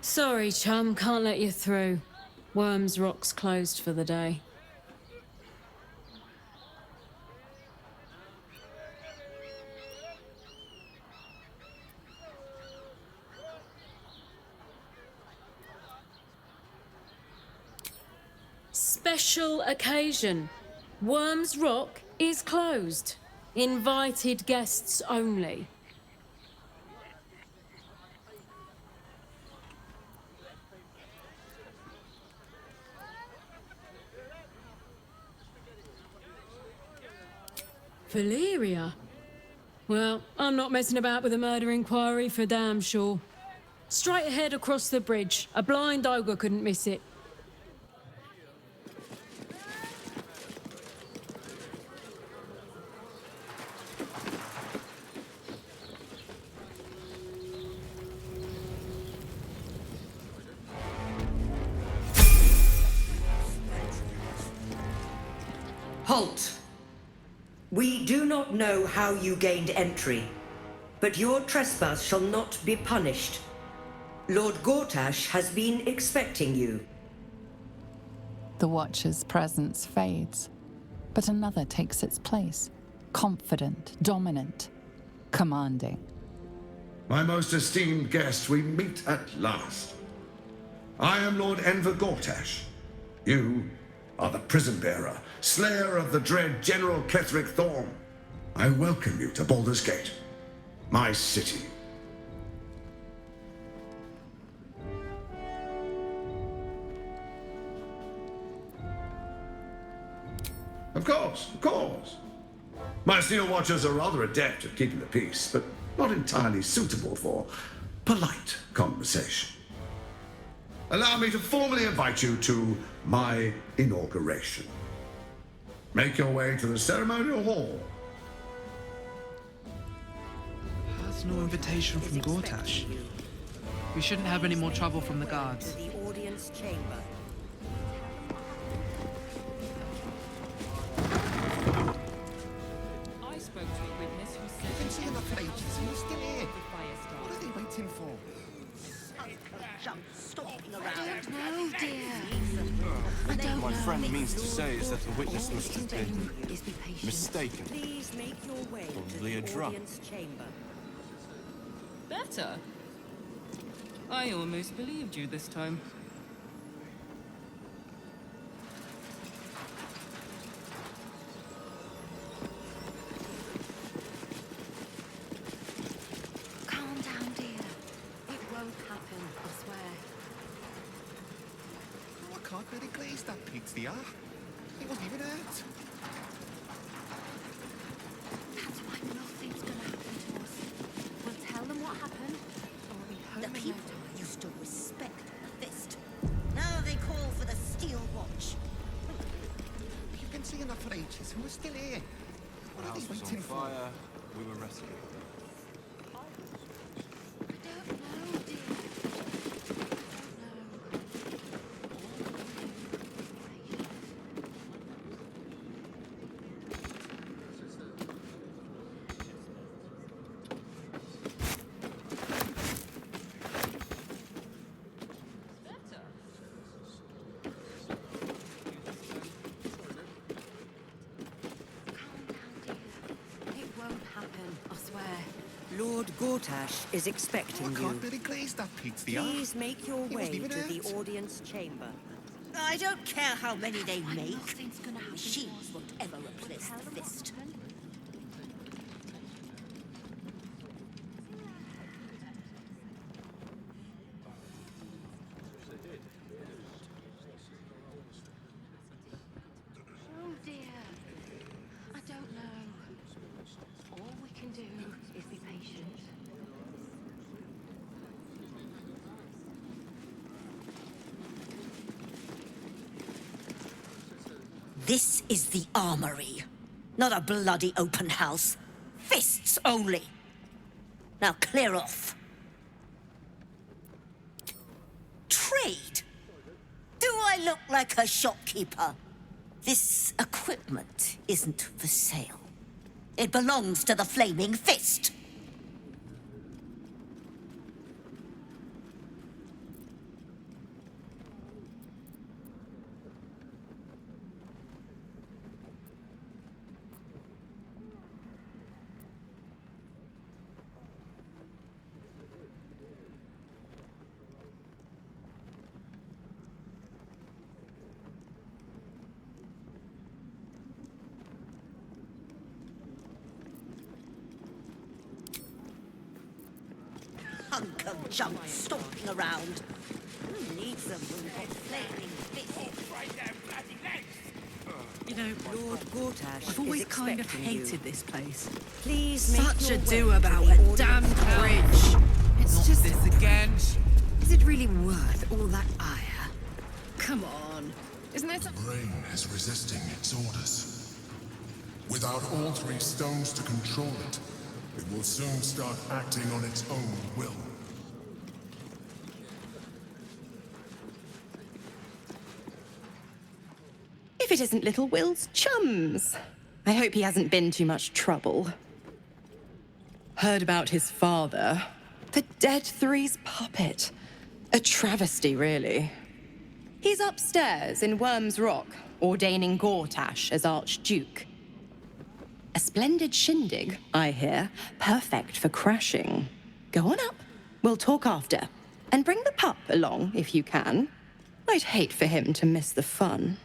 Sorry, chum, can't let you through. Worms Rock's closed for the day. Special occasion. Worms Rock is closed. Invited guests only. Valeria? Well, I'm not messing about with a murder inquiry for damn sure. Straight ahead across the bridge. A blind ogre couldn't miss it. Halt! We do not know how you gained entry, but your trespass shall not be punished. Lord Gortash has been expecting you. The Watcher's presence fades, but another takes its place. Confident, dominant, commanding. My most esteemed guest, we meet at last. I am Lord Enver Gortash. You are the prison bearer, slayer of the dread General Ketheric Thorm. I welcome you to Baldur's Gate, my city. Of course. My Steel Watchers are rather adept at keeping the peace, but not entirely suitable for polite conversation. Allow me to formally invite you to my inauguration. Make your way to the ceremonial hall. Personal invitation from Gortash. We shouldn't have any more trouble from the guards. The audience chamber. I spoke to a witness who said... I can see enough ages and you're still here. What are they waiting for? No, dear. I don't My know. friend means to say is that the witness must have been mistaken. Please make your way Probably to a the drum. audience chamber. Better. I almost believed you this time. Calm down, dear. It won't happen, I swear. Oh, I can't really glaze that pizza. It wasn't even hurt. That's why nothing's gonna happen to us. We'll tell them what happened, and we'll be home The in no people time. used to respect the fist. Now they call for the steel watch. You've been seeing enough for ages and we're still here. What The are they house was on waiting for? fire. We were rescued. I don't know, dear. It won't happen, I swear. Lord Gortash is Oh, expecting I you. can't really glaze that pizza. Please make your It way wasn't even to the hurt. audience chamber. I don't care how many they make. Nothing's gonna happen to Machines us. won't ever replace Tell the them what fist. happened. Oh dear. I don't know. All we can do is be patient. This is the armory, not a bloody open house. Fists only. Now clear off. Trade? Do I look like a shopkeeper? This equipment isn't for sale. It belongs to the Flaming Fist. of junk stomping around. Who needs them when we've got flaming fists? You know, Lord Gortash I've always is kind of expecting you. hated this place. Please make Such your a way do to about the a audience damned hall. bridge. It's just This again? Is it really worth all that ire? Come on. Isn't there some... Brain is resisting its orders. Without all three stones to control it, it will soon start acting on its own will. If it isn't little Will's chums. I hope he hasn't been too much trouble. Heard about his father. The Dead Three's puppet. A travesty, really. He's upstairs in Worm's Rock, ordaining Gortash as Archduke. A splendid shindig, I hear. Perfect for crashing. Go on up. We'll talk after. And bring the pup along, if you can. I'd hate for him to miss the fun.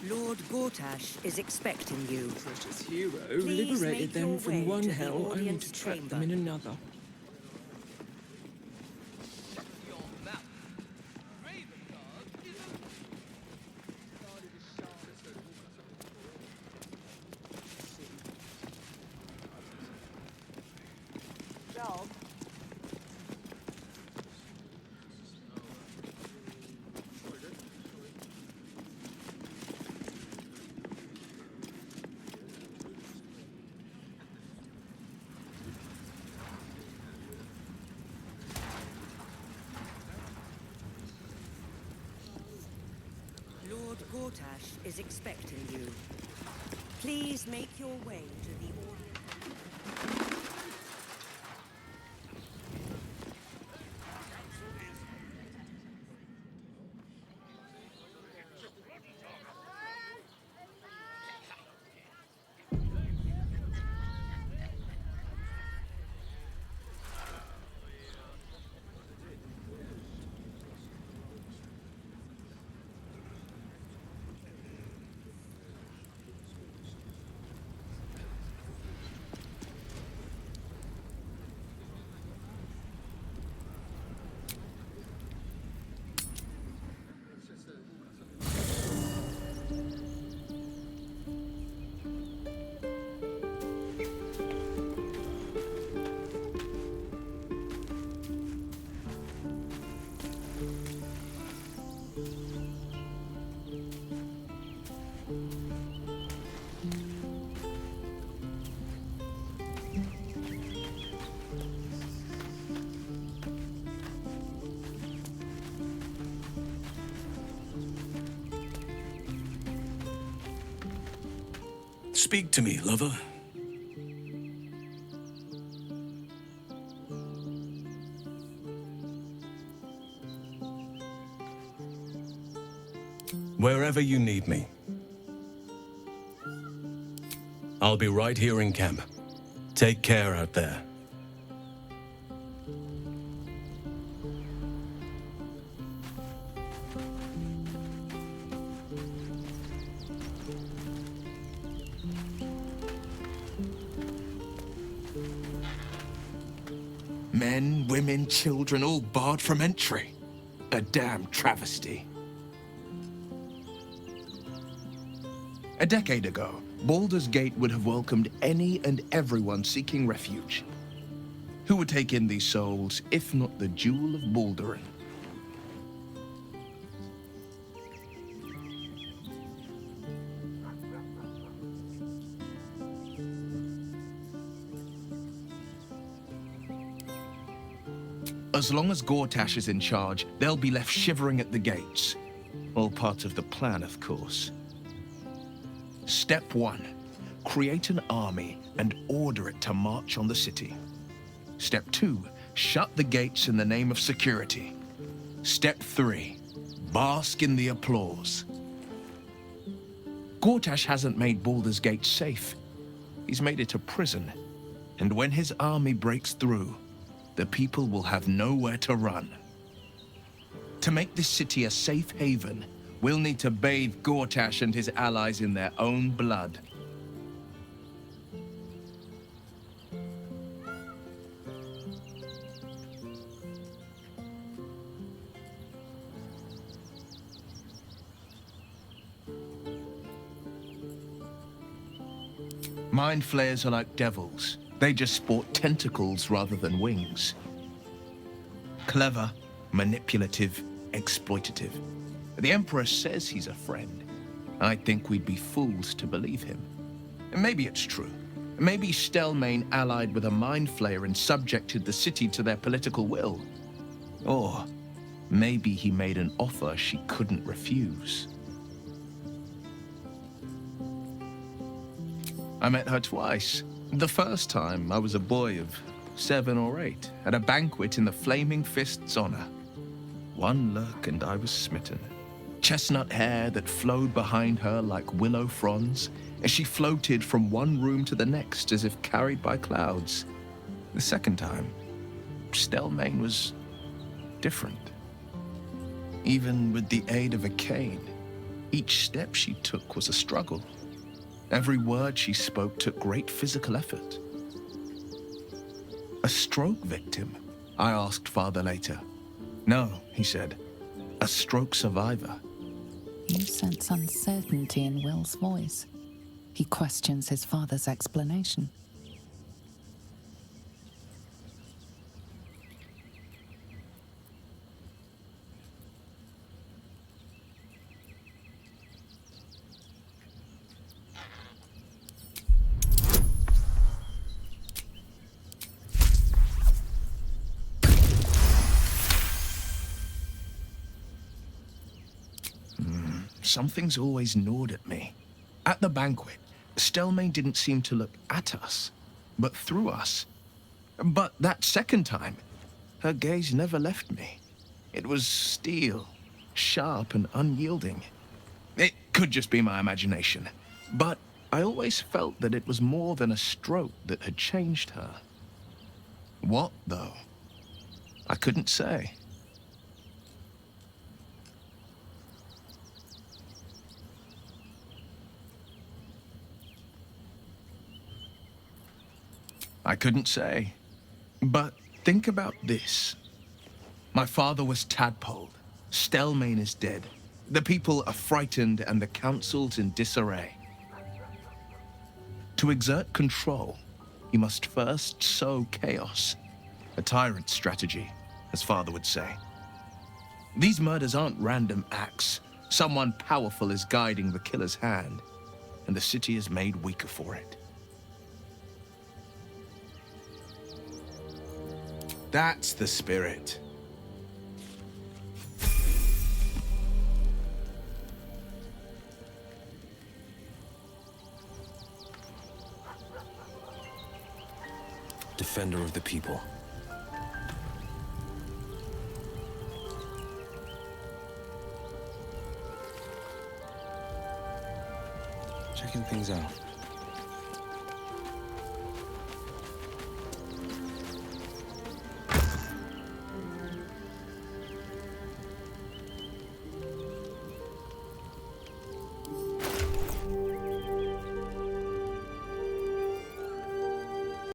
Lord Gortash is expecting you. Precious hero Please liberated make them your from way one to the hell only audience to trap chamber. them in another. Lord Gortash is expecting you. Please make your way to the audience. Speak to me, lover. Wherever you need me. I'll be right here in camp. Take care out there. Men, women, children, all barred from entry. A damn travesty. A decade ago, Baldur's Gate would have welcomed any and everyone seeking refuge. Who would take in these souls, if not the Jewel of Baldurin? As long as Gortash is in charge, they'll be left shivering at the gates. All part of the plan, of course. Step 1. create an army and order it to march on the city. Step 2, shut the gates in the name of security. Step 3, bask in the applause. Gortash hasn't made Baldur's Gate safe. He's made it a prison. And when his army breaks through, the people will have nowhere to run. To make this city a safe haven, we'll need to bathe Gortash and his allies in their own blood. Mind flayers are like devils. They just sport tentacles rather than wings. Clever, manipulative, exploitative. The Emperor says he's a friend. I think we'd be fools to believe him. And maybe it's true. Maybe Stelmane allied with a mind flayer and subjected the city to their political will. Or maybe he made an offer she couldn't refuse. I met her twice. The first time, I was a boy of 7 or 8, at a banquet in the Flaming Fist's honor. One look and I was smitten. Chestnut hair that flowed behind her like willow fronds, as she floated from one room to the next as if carried by clouds. The second time, Stelmane was different. Even with the aid of a cane, each step she took was a struggle. Every word she spoke took great physical effort. A stroke victim? I asked Father later. No, he said. A stroke survivor. You sense uncertainty in Will's voice. He questions his father's explanation. Something's always gnawed at me. At the banquet, Stelmane didn't seem to look at us, but through us. But that second time, her gaze never left me. It was steel, sharp and unyielding. It could just be my imagination, but I always felt that it was more than a stroke that had changed her. What, though? I couldn't say. I couldn't say. But think about this. My father was tadpoled. Stelmane is dead. The people are frightened and the council's in disarray. To exert control, you must first sow chaos. A tyrant's strategy, as father would say. These murders aren't random acts. Someone powerful is guiding the killer's hand, and the city is made weaker for it. That's the spirit. Defender of the people. Checking things out.